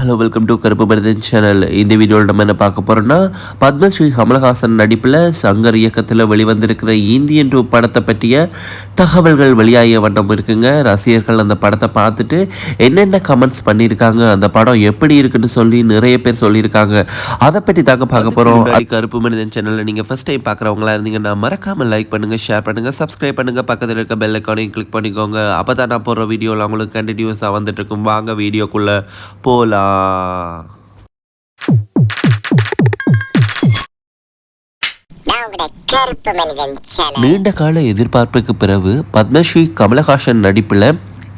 Hello welcome to கருப்பு மனிதன் channel. இந்த வீடியோவில் நம்ம என்ன பார்க்க போகிறோம்னா, பத்மஸ்ரீ கமலஹாசன் நடிப்பில் சங்கர் இயக்கத்தில் வெளிவந்திருக்கிற இந்தியன் 2 படத்தை பற்றிய தகவல்கள் வெளியாகிய வண்ணம் இருக்குங்க. ரசிகர்கள் அந்த படத்தை பார்த்துட்டு என்னென்ன கமெண்ட்ஸ் பண்ணியிருக்காங்க, அந்த படம் எப்படி இருக்குன்னு சொல்லி நிறைய பேர் சொல்லியிருக்காங்க. அதை பற்றி தாங்க பார்க்க போகிறோம். கருப்பு மனிதன் சேனலில் நீங்கள் ஃபஸ்ட் டைம் பார்க்குறவங்களா இருந்தீங்கன்னா மறக்காமல் லைக் பண்ணுங்கள், ஷேர் பண்ணுங்கள், சப்ஸ்கிரைப் பண்ணுங்கள், பக்கத்தில் இருக்க பெல் ஐக்கானையும் கிளிக் பண்ணிக்கோங்க. அப்போ தான் நான் போடுற வீடியோவில் அவங்களுக்கு கண்டினியூஸாக வந்துட்டு இருக்கும். வாங்க வீடியோக்குள்ளே போலாம். நீண்ட கால எதிர்பார்ப்புக்கு பிறகு பத்மஸ்ரீ கமலஹாசன் நடிப்பில்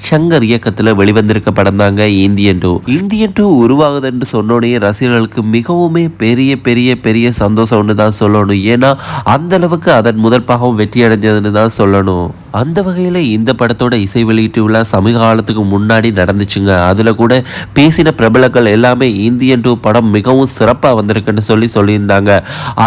சங்கர் இயக்கத்தில் வெளிவந்திருக்க படம் தாங்க இந்தியன் 2. இந்தியன் 2 உருவாகுது என்று சொன்னோடனே ரசிகர்களுக்கு மிகவுமே பெரிய பெரிய பெரிய சந்தோஷம்னு தான் சொல்லணும். ஏன்னா அந்த அளவுக்கு அதன் முதல் பாகம் வெற்றி அடைஞ்சதுன்னு தான் சொல்லணும். அந்த வகையில் இந்த படத்தோட இசை வெளியீட்டு விழா சமீப காலத்துக்கு முன்னாடி நடந்துச்சுங்க. அதில் கூட பேசின பிரபலங்கள் எல்லாமே இந்தியன் 2 படம் மிகவும் சிறப்பாக வந்திருக்குன்னு சொல்லியிருந்தாங்க.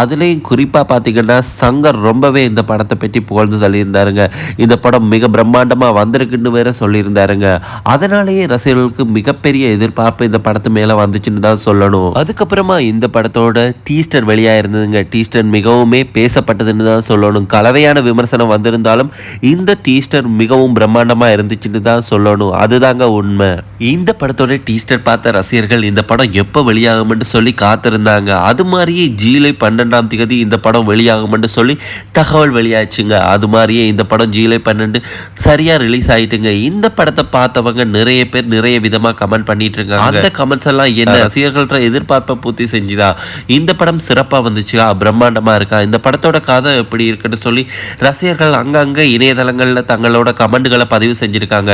அதுலேயும் குறிப்பாக பார்த்தீங்கன்னா சங்கர் ரொம்பவே இந்த படத்தை பற்றி புகழ்ந்து சொல்லியிருந்தாருங்க. இந்த படம் மிக பிரம்மாண்டமாக வந்திருக்குன்னு வேற சொல்லியிருந்தாருங்க. அதனாலேயே ரசிகர்களுக்கு மிகப்பெரிய எதிர்பார்ப்பு இந்த படத்து மேலே வந்துச்சுன்னு தான் சொல்லணும். அதுக்கப்புறமா இந்த படத்தோட டீஸ்டர் வெளியாக இருந்ததுங்க. டீஸ்டர் மிகவுமே பேசப்பட்டதுன்னு தான் சொல்லணும். கலவையான விமர்சனம் வந்திருந்தாலும் இந்த டீஸ்டர் மிகவும் பிரம்மாண்டமாக இருந்துச்சுன்னு தான் சொல்லணும். அதுதாங்க உண்மை. இந்த படத்தோட டீஸ்டர் பார்த்த ரசிகர்கள் இந்த படம் எப்போ வெளியாகும்னு சொல்லி காத்திருந்தாங்க. அது மாதிரியே ஜூலை 12 இந்த படம் வெளியாகும்னு சொல்லி தகவல் வெளியாச்சுங்க. அது மாதிரியே இந்த படம் ஜூலை 12 சரியாக ரிலீஸ் ஆகிட்டுங்க. இந்த படத்தை பார்த்தவங்க நிறைய பேர் நிறைய விதமாக கமெண்ட் பண்ணிட்டு இருக்காங்க. அந்த கமெண்ட்ஸ் எல்லாம் என்ன, ரசிகர்கள்ட்ட எதிர்பார்ப்பை பூர்த்தி செஞ்சுதா, இந்த படம் சிறப்பாக வந்துச்சுக்கா, பிரம்மாண்டமாக இருக்கா, இந்த படத்தோட கதை எப்படி இருக்குன்னு சொல்லி ரசிகர்கள் அங்கங்கே இணையதளங்களில் தங்களோட கமெண்ட்களை பதிவு செஞ்சுருக்காங்க.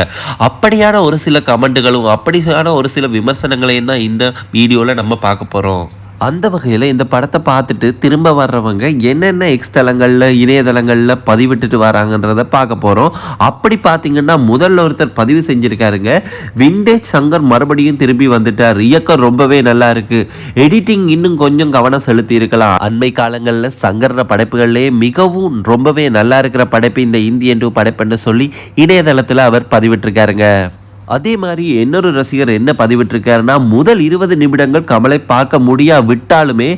அப்படியான ஒரு சில கமெண்ட்டுகளும் அப்படியான ஒரு சில விமர்சனங்களையும் தான் இந்த வீடியோவில் நம்ம பார்க்க போகிறோம். அந்த வகையில் இந்த படத்தை பார்த்துட்டு திரும்ப வர்றவங்க என்னென்ன தளங்களில் இணையதளங்களில் பதிவிட்டுட்டு வராங்கன்றதை பார்க்க போகிறோம். அப்படி பார்த்தீங்கன்னா முதல்ல ஒருத்தர் பதிவு செஞ்சுருக்காருங்க, விண்டேஜ் சங்கர் மறுபடியும் திரும்பி வந்துட்டார், இயக்கம் ரொம்பவே நல்லா இருக்குது, எடிட்டிங் இன்னும் கொஞ்சம் கவனம் செலுத்தி இருக்கலாம், அண்மை காலங்களில் சங்கர படைப்புகளிலே மிகவும் ரொம்பவே நல்லா இருக்கிற படைப்பு இந்த இந்தியன் 2 படைப்புன்னு சொல்லி இணையதளத்தில் அவர் பதிவிட்டிருக்காருங்க. அதே மாதிரி இன்னொரு ரசிகர் என்ன பதிவிட்டிருக்காருன்னா, முதல் 20 நிமிடங்கள் கமலை பார்க்க விட்டாலுமே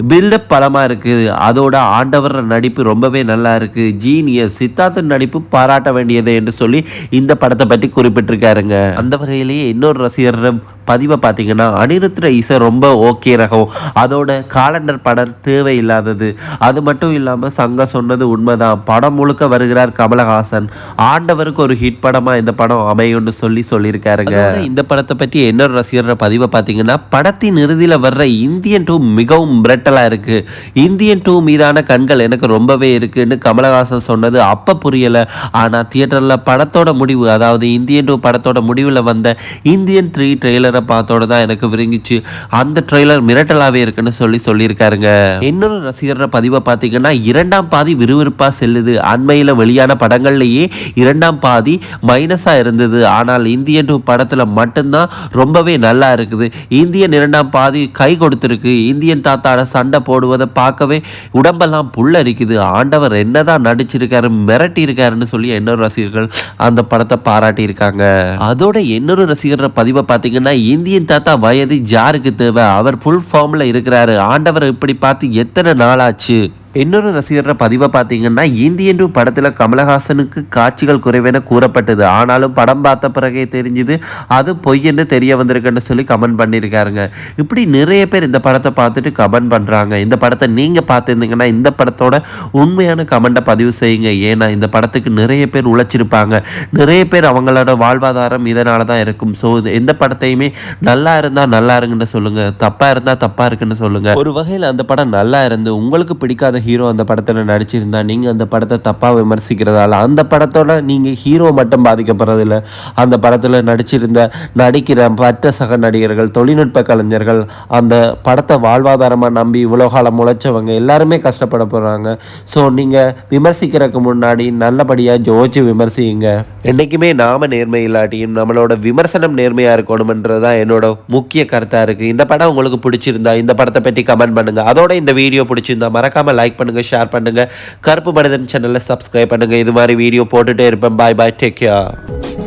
பில்டப் பலமாக இருக்குது, அதோட ஆண்டவர் நடிப்பு ரொம்பவே நல்லா இருக்குது, ஜீனியஸ், சித்தார்த்தன் நடிப்பு பாராட்ட வேண்டியது என்று சொல்லி இந்த படத்தை பற்றி குறிப்பிட்டிருக்காருங்க. அந்த வகையிலேயே இன்னொரு ரசிகர் பதிவை பார்த்தீங்கன்னா, அனிருத்ர இசை ரொம்ப ஓகே ரகம், அதோட காலண்டர் படம் தேவையில்லாதது, அது மட்டும் இல்லாமல் சங்க சொன்னது உண்மைதான், படம் முழுக்க வருகிறார் கமலஹாசன், ஆண்டவருக்கு ஒரு ஹிட் படமாக இந்த படம் அமையும்னு சொல்லியிருக்காருங்க. இந்த படத்தை பற்றி இன்னொரு ரசிகர் பதிவை பார்த்தீங்கன்னா, படத்தின் இறுதியில் வர்ற இந்தியன் 2 மிகவும் இருக்கு, இந்தியன் 2 மீதான கண்கள் எனக்கு ரொம்பவே இருக்குன்னு கமலஹாசன் சொன்னது அப்ப புரியல. ஆனா தியேட்டர்ல படத்தோட முடிவு, அதாவது இந்தியன் 2 படத்தோட முடிவில் வந்த இந்தியன் 3 ட்ரெய்லரை பார்த்தோட தான் எனக்கு விரும்பிச்சு, அந்த ட்ரெய்லர் மிரட்டலாவே இருக்குன்னு சொல்லியிருக்காருங்க. இன்னொரு ரசிகர் பதிவை பார்த்தீங்கன்னா, இரண்டாம் பாதி விறுவிறுப்பா செல்லுது, அண்மையில் வெளியான படங்கள்லேயே இரண்டாம் பாதி மைனஸா இருந்தது, ஆனால் இந்தியன் 2 படத்துல மட்டும்தான் ரொம்பவே நல்லா இருக்குது, இந்தியன் இரண்டாம் பாதி கை கொடுத்துருக்கு, இந்தியன் தாத்தாட சண்டை போடுவதை பார்க்கவே உடம்பெல்லாம் புல்லரிக்குது, ஆண்டவர் என்னதான் நடிச்சிருக்காரு, மிரட்டி இருக்காருன்னு சொல்லி இன்னொரு ரசிகர்கள் அந்த படத்தை பாராட்டி இருக்காங்க. அதோட இன்னொரு ரசிகர் பதிவை பார்த்தீங்கன்னா, இந்தியன் தாத்தா வயது ஜாருக்கு தேவை, அவர் ஃபுல் ஃபார்ம்ல இருக்கிறாரு, ஆண்டவர் இப்படி பார்த்து எத்தனை நாளாச்சு. இன்னொரு ரசிகர் பதிவை பார்த்தீங்கன்னா, இந்தியன் 2 படத்தில் கமலஹாசனுக்கு காட்சிகள் குறைவென கூறப்பட்டது, ஆனாலும் படம் பார்த்த பிறகே தெரிஞ்சுது அது பொய்யன்னு தெரிய வந்திருக்குன்னு சொல்லி கமெண்ட் பண்ணியிருக்காருங்க. இப்படி நிறைய பேர் இந்த படத்தை பார்த்துட்டு கமெண்ட் பண்ணுறாங்க. இந்த படத்தை நீங்கள் பார்த்துருந்தீங்கன்னா இந்த படத்தோட உண்மையான கமெண்ட்டை பதிவு செய்யுங்க. ஏன்னா இந்த படத்துக்கு நிறைய பேர் உழைச்சிருப்பாங்க, நிறைய பேர் அவங்களோட வாழ்வாதாரம் இதனால தான் இருக்கும். ஸோ எந்த படத்தையுமே நல்லா இருந்தால் நல்லா இருக்குன்னு சொல்லுங்கள், தப்பாக இருந்தால் தப்பாக இருக்குன்னு சொல்லுங்கள். ஒரு வகையில் அந்த படம் நல்லா இருந்து உங்களுக்கு பிடிக்காத ஹீரோ அந்த படத்தில் நடிச்சிருந்தா நீங்கள் அந்த படத்தை தப்பாக விமர்சிக்கிறதால அந்த படத்தோட நீங்கள் ஹீரோ மட்டும் பாதிக்கப்படுறதில்ல, அந்த படத்தில் நடிக்கிற மற்ற சக நடிகர்கள், தொழில்நுட்ப கலைஞர்கள், அந்த படத்தை வாழ்வாதாரமாக நம்பி இவ்வளோ காலம் முளைச்சவங்க எல்லாருமே கஷ்டப்பட போகிறாங்க. ஸோ நீங்கள் விமர்சிக்கிறதுக்கு முன்னாடி நல்லபடியாக ஜோதிச்சு விமர்சிங்க. என்றைக்குமே நாம நேர்மை இல்லாட்டியும் நம்மளோட விமர்சனம் நேர்மையாக இருக்கணும்ன்றது தான் என்னோட முக்கிய கருத்தாக இருக்குது. இந்த படம் உங்களுக்கு பிடிச்சிருந்தா இந்த படத்தை பற்றி கமெண்ட் பண்ணுங்கள். அதோட இந்த வீடியோ பிடிச்சிருந்தா மறக்காமல் லைக் பண்ணுங்க, ஷேர் பண்ணுங்க, கருப்பு மனிதன் சேனலை சப்ஸ்கிரைப் பண்ணுங்க. இது மாதிரி வீடியோ போட்டுட்டே இருப்பேன். பாய் பாய், டேக் கேர்.